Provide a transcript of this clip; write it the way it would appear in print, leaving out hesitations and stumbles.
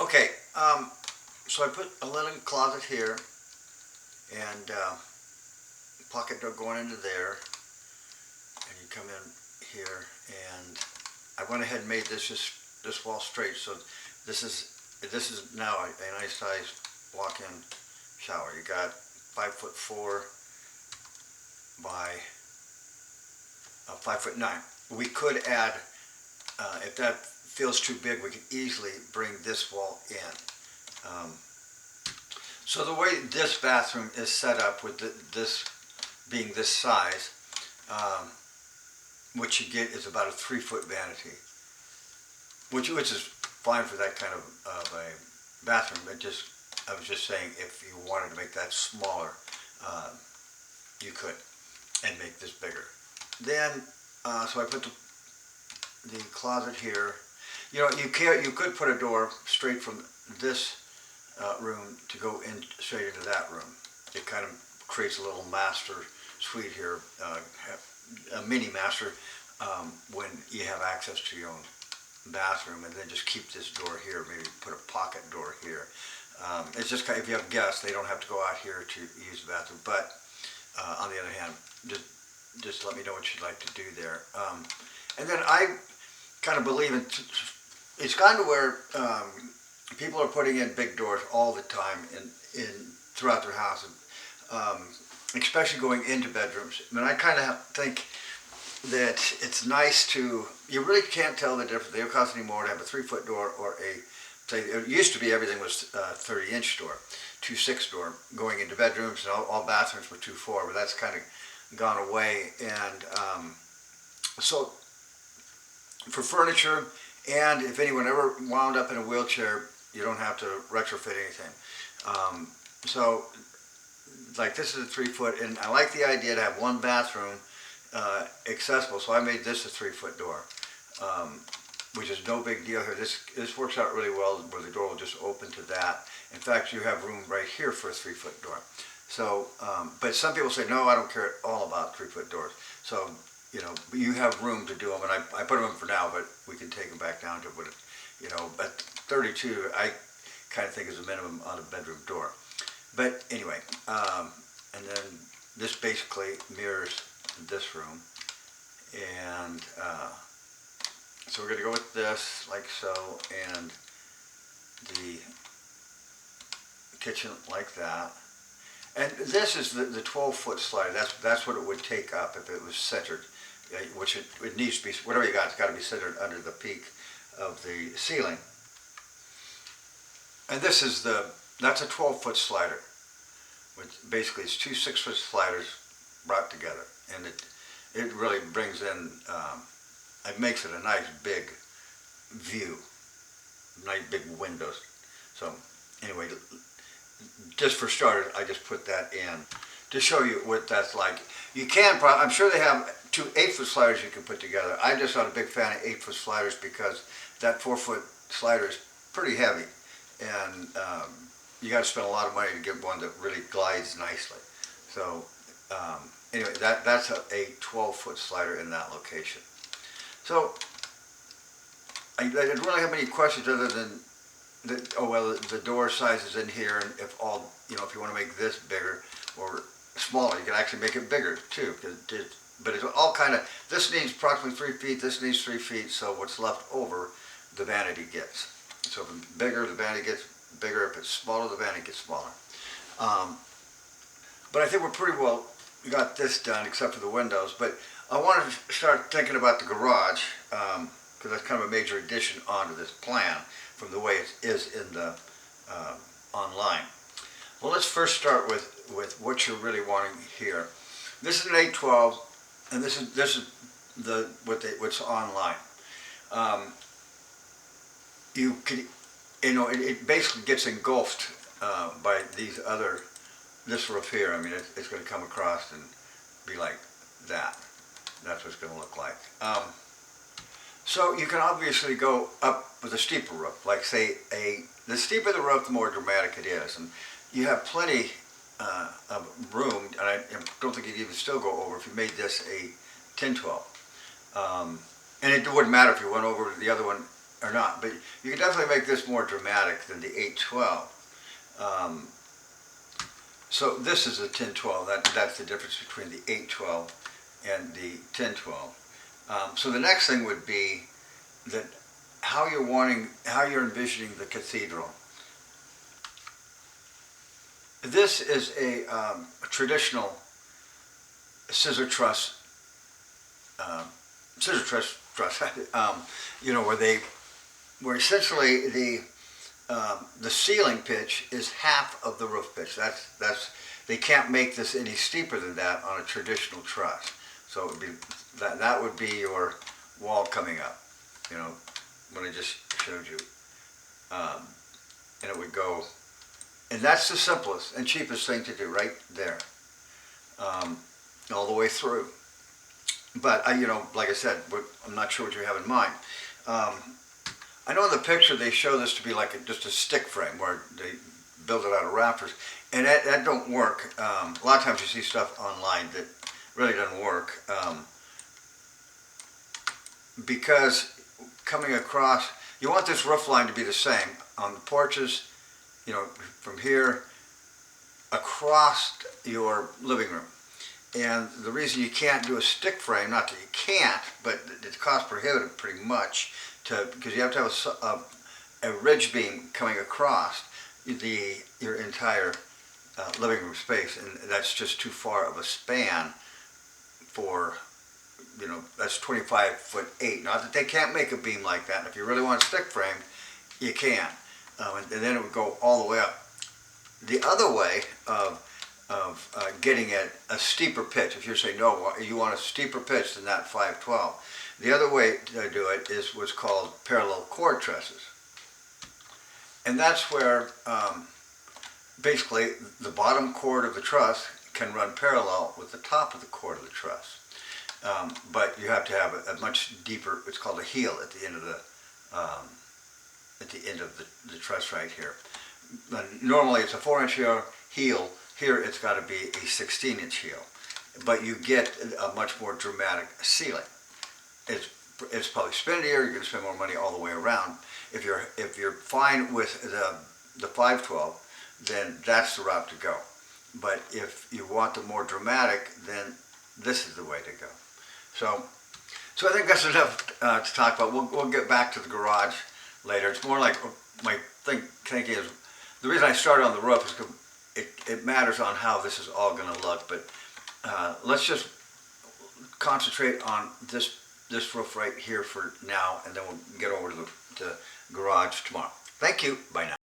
Okay, so I put a linen closet here and pocket door going into there, and you come in here, and I went ahead and made this wall straight. So this is now a nice size walk-in shower. You got 5'4" by 5'9". We could add, if that feels too big, we could easily bring this wall in. So the way this bathroom is set up with this being this size, what you get is about a 3-foot vanity, which is fine for that kind of a bathroom. I was just saying, if you wanted to make that smaller, you could, and make this bigger. Then, so I put the closet here. You know, you could put a door straight from this room to go in straight into that room. It kind of creates a little master suite here, a mini master, when you have access to your own bathroom, and then just keep this door here, maybe put a pocket door here. It's just kind of, if you have guests, they don't have to go out here to use the bathroom. But on the other hand, just let me know what you'd like to do there. And then I kind of believe in, it's gotten to where people are putting in big doors all the time in throughout their house, especially going into bedrooms. I mean, I kind of think that it's nice to, you really can't tell the difference. They don't cost any more to have a 3-foot door or it used to be everything was 30-inch door, 2.6 door going into bedrooms, and all bathrooms were 2.4, but that's kind of gone away. And so for furniture, and if anyone ever wound up in a wheelchair, you don't have to retrofit anything. So like this is a 3-foot, and I like the idea to have one bathroom accessible, so I made this a 3-foot door, which is no big deal here. This works out really well, where the door will just open to that. In fact, you have room right here for a 3-foot door. So, but some people say, no, I don't care at all about 3-foot doors. So, you know, you have room to do them, and I put them in for now, but we can take them back down to what it, you know, but 32, I kind of think is a minimum on a bedroom door. But anyway, and then this basically mirrors this room, and so we're going to go with this like so, and the kitchen like that. And this is the 12-foot slider. That's what it would take up if it was centered, which it needs to be. Whatever you got, it's got to be centered under the peak of the ceiling. And this is that's a 12-foot slider, which basically is 2 6-foot sliders brought together, and it really brings in, it makes it a nice big view, nice big windows. So anyway, just for starters, I just put that in to show you what that's like. You can, I'm sure they have 2 8-foot sliders you can put together. I'm just not a big fan of 8-foot sliders because that 4-foot slider is pretty heavy, and you got to spend a lot of money to get one that really glides nicely. So anyway, that's a 12-foot slider in that location. So I didn't really have any questions other than oh well, the door size is in here, and if you want to make this bigger or smaller, you can actually make it bigger too. But it's all kind of, this needs approximately 3 feet, this needs 3 feet, so what's left over, the vanity gets. So if it's bigger, the vanity gets bigger. If it's smaller, the vanity gets smaller. But I think we're pretty well got this done, except for the windows. But I wanted to start thinking about the garage, because that's kind of a major addition onto this plan from the way it is in the online. Well, let's first start with what you're really wanting here. This is an 812, and this is what's online. You could, it basically gets engulfed by this roof here. I mean, it's going to come across and be like that. That's what it's going to look like. So you can obviously go up with a steeper roof, like say the steeper the roof, the more dramatic it is, and you have plenty of room. And I don't think you'd even still go over if you made this a 1012. And it wouldn't matter if you went over to the other one or not, but you can definitely make this more dramatic than the 812. So this is a 1012. That's the difference between the 812 and the 1012. So the next thing would be that how you're envisioning the cathedral. This is a traditional scissor truss, you know, where essentially the ceiling pitch is half of the roof pitch. They can't make this any steeper than that on a traditional truss. So it would be that would be your wall coming up, you know, what I just showed you, and it would go, and that's the simplest and cheapest thing to do right there, all the way through. But you know, like I said, I'm not sure what you have in mind. I know in the picture they show this to be like just a stick frame where they build it out of rafters, and that don't work. A lot of times you see stuff online that really doesn't work, because coming across, you want this roof line to be the same on the porches, you know, from here across your living room. And the reason you can't do a stick frame, not that you can't, but it's cost prohibitive pretty much, because you have to have a ridge beam coming across your entire living room space, and that's just too far of a span for, you know, that's 25'8". Not that they can't make a beam like that, and if you really want a stick frame, you can. And then it would go all the way up. The other way of getting a steeper pitch, if you're saying, no, you want a steeper pitch than that 512, the other way to do it is what's called parallel cord trusses. And that's where basically the bottom cord of the truss can run parallel with the top of the cord of the truss. But you have to have a much deeper, it's called a heel at the end of the truss right here. Normally it's a 4-inch heel. Here it's got to be a 16-inch heel, but you get a much more dramatic ceiling. It's probably spendier. You're going to spend more money all the way around. If you're fine with the 512, then that's the route to go. But if you want the more dramatic, then this is the way to go. So I think that's enough to talk about. We'll get back to the garage later. It's more like my thinking is, the reason I started on the roof is because it matters on how this is all going to look. But let's just concentrate on this roof right here for now, and then we'll get over to the garage tomorrow. Thank you. Bye now.